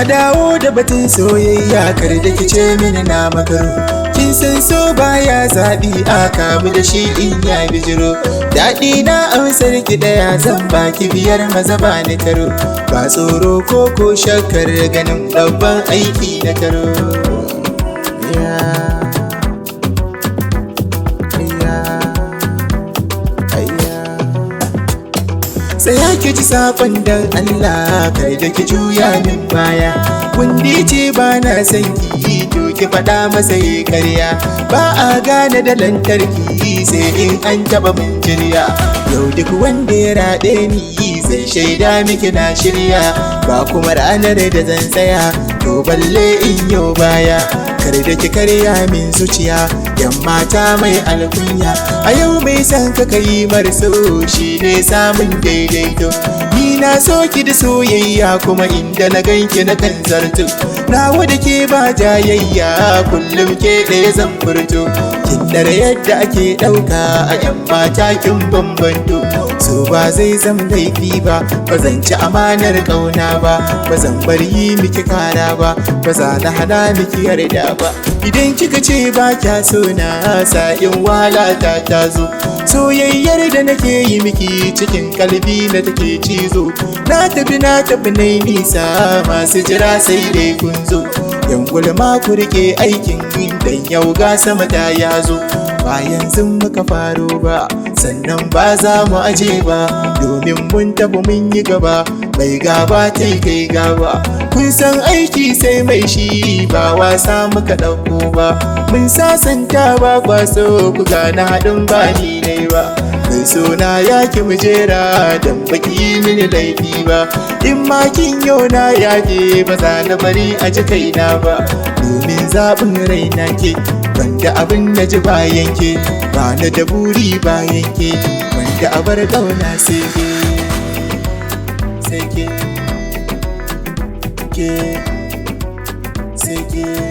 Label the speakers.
Speaker 1: Na dawo da batun soyayya, kar da kice mini na makaro. Kin san so baya zaɓi, a kamu da shi in ya bijiro. Daɗi na amsar ki daya, zan baki biyar maza ba ni taro. Ba tsoro ko shakkar ganin babban aiki na taro. Tsaya ki ji saƙon dan Allah, kar da ki juya min baya. Kundi ce ba na son ki, to ki faɗa masa yi karya. Ba a gane da lantarki sai in an taɓa min jirya. Yau duk wanda ya raɗe ni zai shaida miki na shirya. Ba kuma ranar da zan tsaya, to balle in yau baya. Kar da ki karya min zuciya, yan mata mai alkunya. A yau mai san ka yi marso, shi ne samun daidaito. Ni na so ki da soyayya, kuma inda na ganki na kan zarto. Nawa da ke ba jayayya, kullum ke ɗaya zan furto. Kin dare yadda ake ɗauka a yan mata kin bambanto. So ba zai zam laifi ba, ba zan ci amanar ƙauna ba. Ba zan bar yi miki kara ba, ba za na hana miki yarda ba. Idan kika ce ba kya so na, sa'in wahala ta zo. Soyayyar da nake yi miki cikin kalbi na take cizo. Na tafi nai nisa, masu jira sai dai kun zo. Yan gulma ku rike aikin, dan yau ga sama ta yazo. Ba yanzu muka faro ba, sannan ba za mu aje ba. Domin mun tafi mun yi gaba, bai gaba ta yi kai gaba. Kun san aiki sai mai shi, ba wasa muka ɗauko ba. Mun sasanta ba kwaso, ku gane haɗin ba ni ne ba. Mai sona ya ki mu jera, dan baki mini laifi ba. In ma kin yau na yaje, ba za na bari a ji kaina ba. Domin zaɓin raina ke, banda abin da ji bayan ke. Ba na da buri bayan ke, banda abar ƙauna sai ke. Sai ke, sai ke.